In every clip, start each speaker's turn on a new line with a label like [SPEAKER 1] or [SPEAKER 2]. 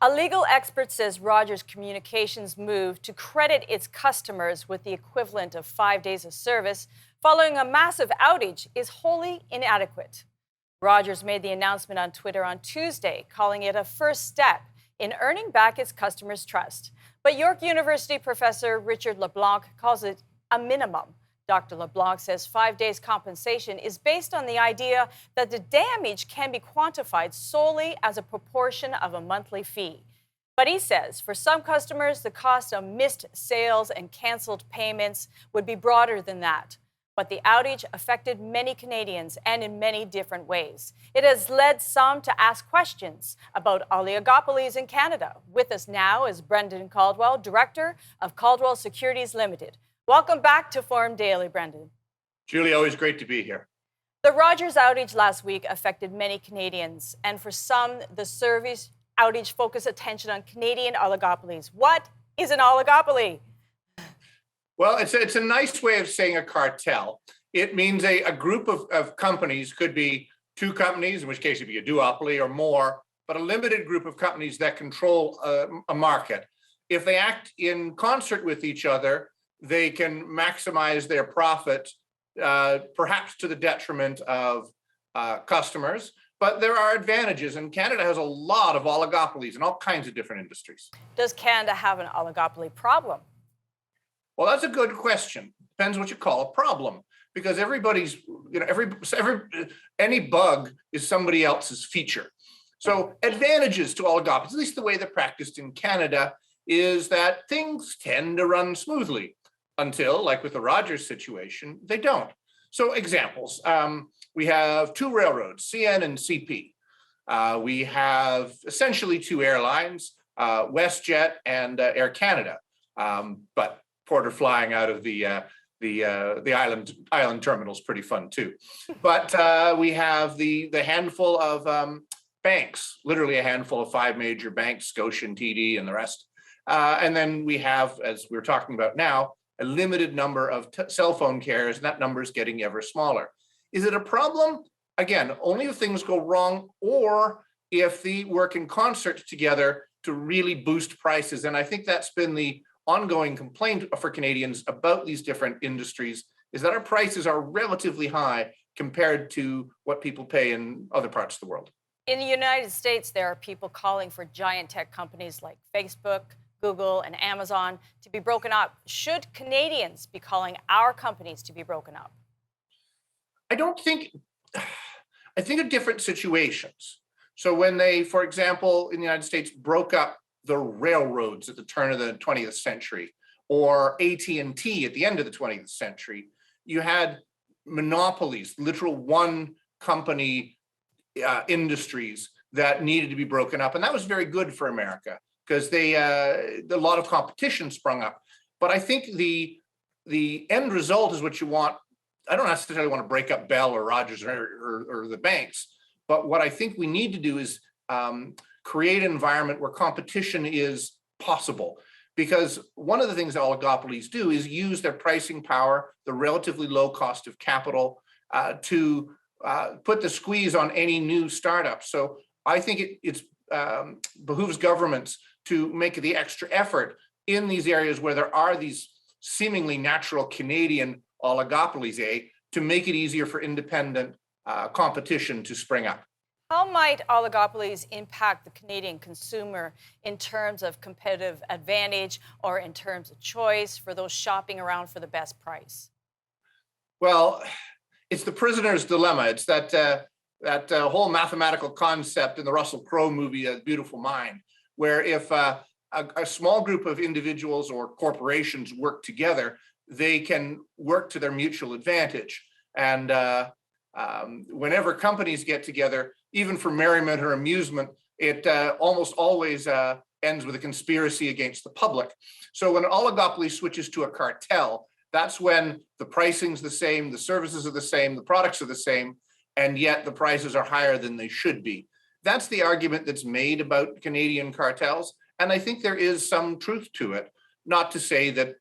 [SPEAKER 1] A legal expert says Rogers Communications' move to credit its customers with the equivalent of 5 days of service following a massive outage is wholly inadequate. Rogers made the announcement on Twitter on Tuesday, calling it a first step in earning back its customers' trust. But York University professor Richard LeBlanc calls it a minimum. Dr. LeBlanc says 5 days compensation is based on the idea that the damage can be quantified solely as a proportion of a monthly fee. But he says for some customers, the cost of missed sales and canceled payments would be broader than that. But the outage affected many Canadians and in many different ways. It has led some to ask questions about oligopolies in Canada. With us now is Brendan Caldwell, Director of Caldwell Securities Limited. Welcome back to Forum Daily, Brendan.
[SPEAKER 2] Julie, always great to be here.
[SPEAKER 1] The Rogers outage last week affected many Canadians, and for some, the service outage focused attention on Canadian oligopolies. What is an oligopoly?
[SPEAKER 2] Well, it's a nice way of saying a cartel. It means a group of companies, could be two companies, in which case it'd be a duopoly or more, but a limited group of companies that control a market. If they act in concert with each other, they can maximize their profit, perhaps to the detriment of customers. But there are advantages, and Canada has a lot of oligopolies in all kinds of different industries.
[SPEAKER 1] Does Canada have an oligopoly problem?
[SPEAKER 2] Well, that's a good question. Depends what you call a problem, because everybody's, any bug is somebody else's feature. So advantages to oligopolies, at least the way they're practiced in Canada, is that things tend to run smoothly until, like with the Rogers situation, they don't. So examples, we have two railroads, CN and CP. We have essentially two airlines, WestJet and Air Canada, but Porter flying out of the island terminal is pretty fun too. But we have the handful of banks, literally a handful of five major banks, Scotia and TD and the rest. And then we have, as we're talking about now, a limited number of cell phone carriers, and that number is getting ever smaller. Is it a problem? Again, only if things go wrong or if they work in concert together to really boost prices. And I think that's been the ongoing complaint for Canadians about these different industries, is that our prices are relatively high compared to what people pay in other parts of the world.
[SPEAKER 1] In the United States, there are people calling for giant tech companies like Facebook, Google, and Amazon to be broken up. Should Canadians be calling our companies to be broken up?
[SPEAKER 2] I think of different situations. So when they, for example, in the United States, broke up the railroads at the turn of the 20th century, or AT&T at the end of the 20th century, you had monopolies, literal one company industries that needed to be broken up. And that was very good for America, because a lot of competition sprung up. But I think the end result is what you want. I don't necessarily want to break up Bell or Rogers or the banks, but what I think we need to do is create an environment where competition is possible. Because one of the things that oligopolies do is use their pricing power, the relatively low cost of capital, to put the squeeze on any new startup. So I think it behooves governments to make the extra effort in these areas where there are these seemingly natural Canadian oligopolies, to make it easier for independent competition to spring up.
[SPEAKER 1] How might oligopolies impact the Canadian consumer in terms of competitive advantage or in terms of choice for those shopping around for the best price?
[SPEAKER 2] Well, it's the prisoner's dilemma. It's that whole mathematical concept in the Russell Crowe movie, A Beautiful Mind, where if a small group of individuals or corporations work together, they can work to their mutual advantage. And whenever companies get together, even for merriment or amusement, it almost always ends with a conspiracy against the public. So when an oligopoly switches to a cartel, that's when the pricing's the same, the services are the same, the products are the same, and yet the prices are higher than they should be. That's the argument that's made about Canadian cartels. And I think there is some truth to it, not to say that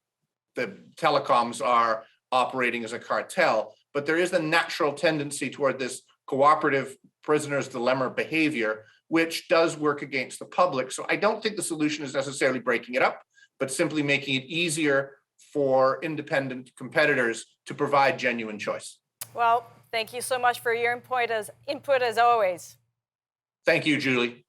[SPEAKER 2] the telecoms are operating as a cartel, but there is a natural tendency toward this cooperative prisoner's dilemma behavior which does work against the public. So I don't think the solution is necessarily breaking it up, but simply making it easier for independent competitors to provide genuine choice.
[SPEAKER 1] Well, thank you so much for your input as always.
[SPEAKER 2] Thank you, Julie.